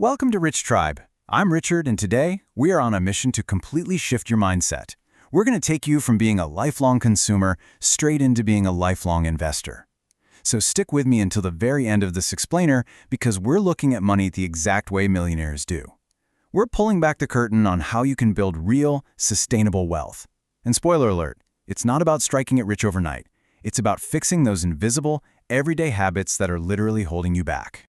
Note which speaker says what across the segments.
Speaker 1: Welcome to Rich Tribe. I'm Richard, and today we are on a mission to completely shift your mindset. We're going to take you from being a lifelong consumer straight into being a lifelong investor. So stick with me until the very end of this explainer because we're looking at money the exact way millionaires do. We're pulling back the curtain on how you can build real, sustainable wealth. And spoiler alert, it's not about striking it rich overnight. It's about fixing those invisible, everyday habits that are literally holding you back.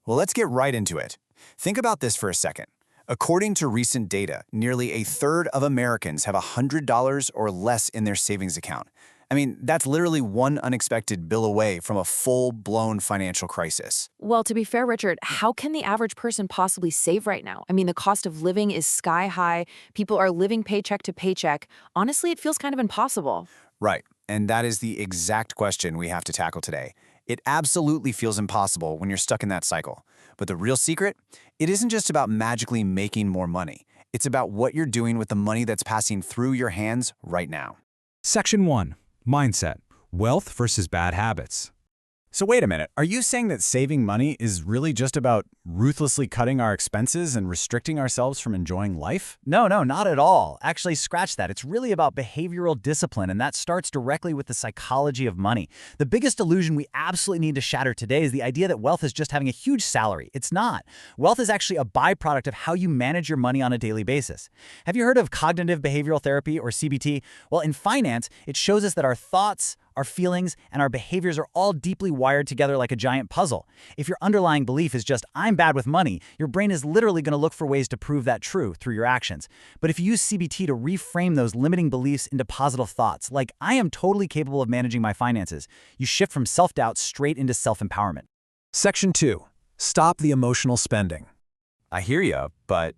Speaker 2: Well, let's get right into it. Think about this for a second. According to recent data, nearly a third of Americans have $100 or less in their savings account. I mean, that's literally one unexpected bill away from a full-blown financial crisis.
Speaker 3: Well, to be fair, Richard, how can the average person possibly save right now? I mean, the cost of living is sky high. People are living paycheck to paycheck. Honestly, it feels kind of impossible.
Speaker 2: Right, and that is the exact question we have to tackle today. It absolutely feels impossible when you're stuck in that cycle. But the real secret? It isn't just about magically making more money. It's about what you're doing with the money that's passing through your hands right now.
Speaker 4: Section 1. Mindset. Wealth versus bad habits.
Speaker 1: So wait a minute, are you saying that saving money is really just about ruthlessly cutting our expenses and restricting ourselves from enjoying life?
Speaker 5: No, not at all. Actually, scratch that. It's really about behavioral discipline, and that starts directly with the psychology of money. The biggest illusion we absolutely need to shatter today is the idea that wealth is just having a huge salary. It's not. Wealth is actually a byproduct of how you manage your money on a daily basis. Have you heard of cognitive behavioral therapy, or CBT? Well, in finance, it shows us that our thoughts, our feelings, and our behaviors are all deeply wired together like a giant puzzle. If your underlying belief is just, I'm bad with money, your brain is literally going to look for ways to prove that true through your actions. But if you use CBT to reframe those limiting beliefs into positive thoughts, like, I am totally capable of managing my finances, you shift from self-doubt straight into self-empowerment.
Speaker 1: Section 2. Stop the emotional spending.
Speaker 2: I hear ya, but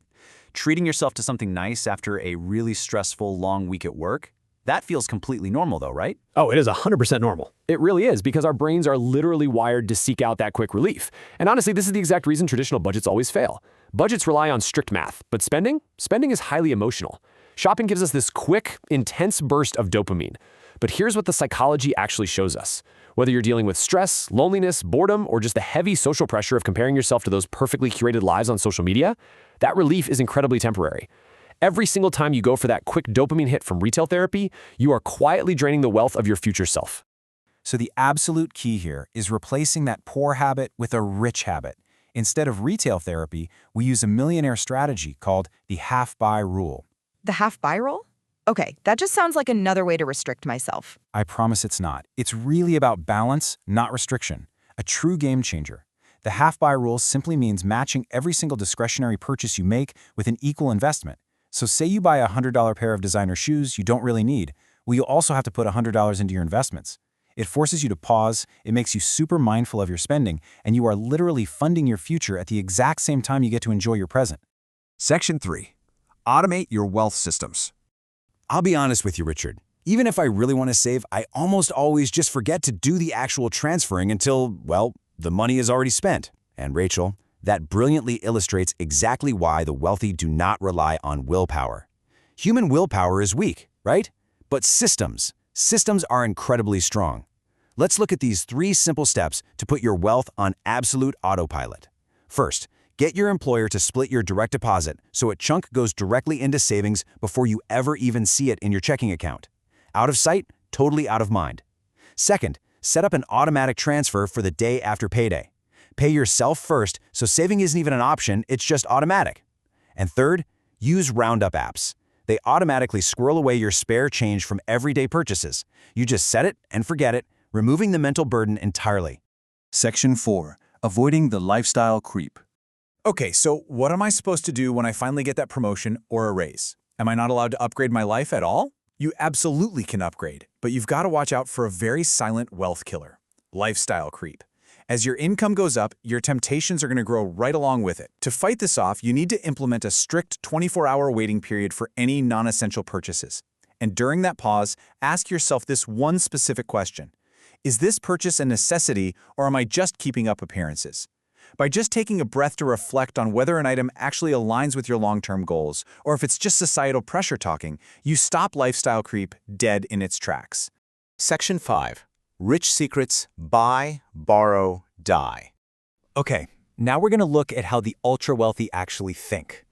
Speaker 2: treating yourself to something nice after a really stressful long week at work? That feels completely normal though, right?
Speaker 6: Oh, it is 100% normal. It really is, because our brains are literally wired to seek out that quick relief. And honestly, this is the exact reason traditional budgets always fail. Budgets rely on strict math, but spending is highly emotional. Shopping gives us this quick, intense burst of dopamine. But here's what the psychology actually shows us. Whether you're dealing with stress, loneliness, boredom, or just the heavy social pressure of comparing yourself to those perfectly curated lives on social media, that relief is incredibly temporary. Every single time you go for that quick dopamine hit from retail therapy, you are quietly draining the wealth of your future self.
Speaker 1: So the absolute key here is replacing that poor habit with a rich habit. Instead of retail therapy, we use a millionaire strategy called the half-buy rule.
Speaker 7: The half-buy rule? Okay, that just sounds like another way to restrict myself.
Speaker 1: I promise it's not. It's really about balance, not restriction. A true game changer. The half-buy rule simply means matching every single discretionary purchase you make with an equal investment. So say you buy a $100 pair of designer shoes you don't really need. Well, you'll also have to put $100 into your investments. It forces you to pause, it makes you super mindful of your spending, and you are literally funding your future at the exact same time you get to enjoy your present.
Speaker 8: Section 3. Automate your wealth systems. I'll be honest with you, Richard. Even if I really want to save, I almost always just forget to do the actual transferring until, well, the money is already spent. And Rachel, that brilliantly illustrates exactly why the wealthy do not rely on willpower. Human willpower is weak, right? But systems are incredibly strong. Let's look at these 3 simple steps to put your wealth on absolute autopilot. First, get your employer to split your direct deposit so a chunk goes directly into savings before you ever even see it in your checking account. Out of sight, totally out of mind. Second, set up an automatic transfer for the day after payday. Pay yourself first, so saving isn't even an option, it's just automatic. And third, use Roundup apps. They automatically squirrel away your spare change from everyday purchases. You just set it and forget it, removing the mental burden entirely.
Speaker 1: Section 4. Avoiding the lifestyle creep. Okay, so what am I supposed to do when I finally get that promotion or a raise? Am I not allowed to upgrade my life at all? You absolutely can upgrade, but you've got to watch out for a very silent wealth killer: lifestyle creep. As your income goes up, your temptations are going to grow right along with it. To fight this off, you need to implement a strict 24-hour waiting period for any non-essential purchases. And during that pause, ask yourself this one specific question: is this purchase a necessity, or am I just keeping up appearances? By just taking a breath to reflect on whether an item actually aligns with your long-term goals, or if it's just societal pressure talking, you stop lifestyle creep dead in its tracks.
Speaker 2: Section 5. Rich secrets: buy, borrow, die.
Speaker 1: Okay,
Speaker 2: Now we're going to look at how the ultra-wealthy actually think.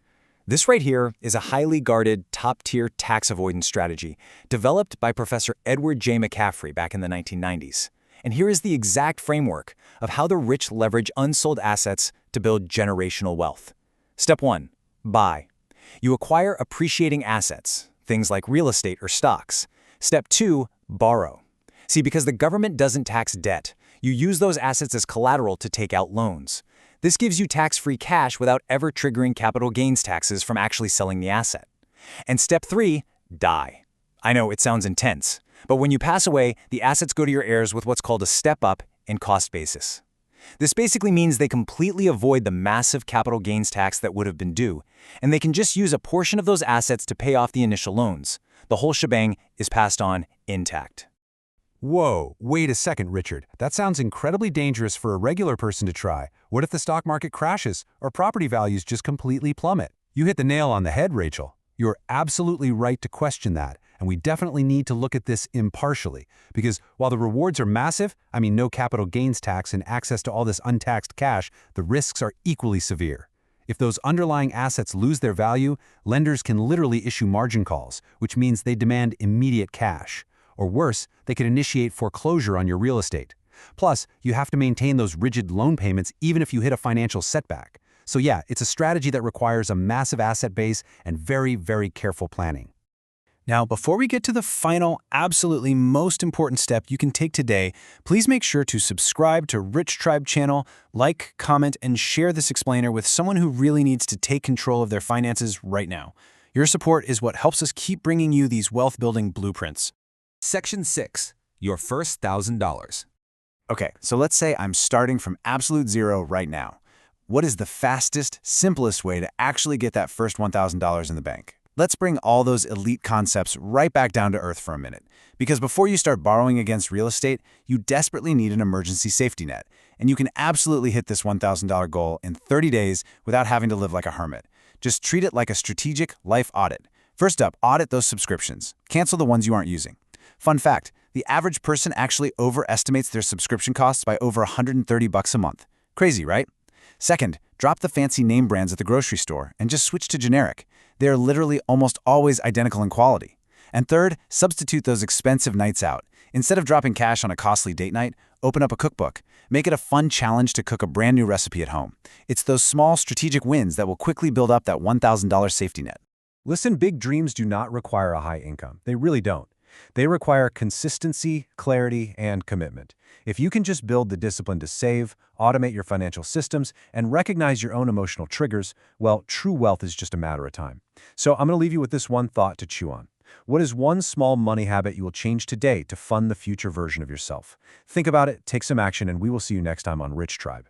Speaker 2: This right here is a highly guarded, top-tier tax avoidance strategy developed by Professor Edward J. McCaffrey back in the 1990s. And here is the exact framework of how the rich leverage unsold assets to build generational wealth. Step 1. Buy. You acquire appreciating assets, things like real estate or stocks. Step 2. Borrow. See, because the government doesn't tax debt, you use those assets as collateral to take out loans. This gives you tax-free cash without ever triggering capital gains taxes from actually selling the asset. And step 3, die. I know it sounds intense, but when you pass away, the assets go to your heirs with what's called a step-up in cost basis. This basically means they completely avoid the massive capital gains tax that would have been due, and they can just use a portion of those assets to pay off the initial loans. The whole shebang is passed on intact.
Speaker 4: Whoa, wait a second, Richard. That sounds incredibly dangerous for a regular person to try. What if the stock market crashes or property values just completely plummet? You hit the nail on the head, Rachel. You're absolutely right to question that, and we definitely need to look at this impartially, because while the rewards are massive, no capital gains tax and access to all this untaxed cash, the risks are equally severe. If those underlying assets lose their value, lenders can literally issue margin calls, which means they demand immediate cash. Or worse, they could initiate foreclosure on your real estate. Plus, you have to maintain those rigid loan payments even if you hit a financial setback. So yeah, it's a strategy that requires a massive asset base and very, very careful planning.
Speaker 1: Now, before we get to the final, absolutely most important step you can take today, please make sure to subscribe to Rich Tribe channel, like, comment, and share this explainer with someone who really needs to take control of their finances right now. Your support is what helps us keep bringing you these wealth-building blueprints.
Speaker 8: Section 6. Your first $1,000.
Speaker 2: Okay, so let's say I'm starting from absolute zero right now. What is the fastest, simplest way to actually get that first $1,000 in the bank? Let's bring all those elite concepts right back down to earth for a minute. Because before you start borrowing against real estate, you desperately need an emergency safety net. And you can absolutely hit this $1,000 goal in 30 days without having to live like a hermit. Just treat it like a strategic life audit. First up, audit those subscriptions. Cancel the ones you aren't using. Fun fact, the average person actually overestimates their subscription costs by over $130 a month. Crazy, right? Second, drop the fancy name brands at the grocery store and just switch to generic. They are literally almost always identical in quality. And third, substitute those expensive nights out. Instead of dropping cash on a costly date night, open up a cookbook. Make it a fun challenge to cook a brand new recipe at home. It's those small strategic wins that will quickly build up that $1,000 safety net.
Speaker 4: Listen, big dreams do not require a high income. They really don't. They require consistency, clarity, and commitment. If you can just build the discipline to save, automate your financial systems, and recognize your own emotional triggers, well, true wealth is just a matter of time. So I'm going to leave you with this one thought to chew on. What is one small money habit you will change today to fund the future version of yourself? Think about it, take some action, and we will see you next time on Rich Tribe.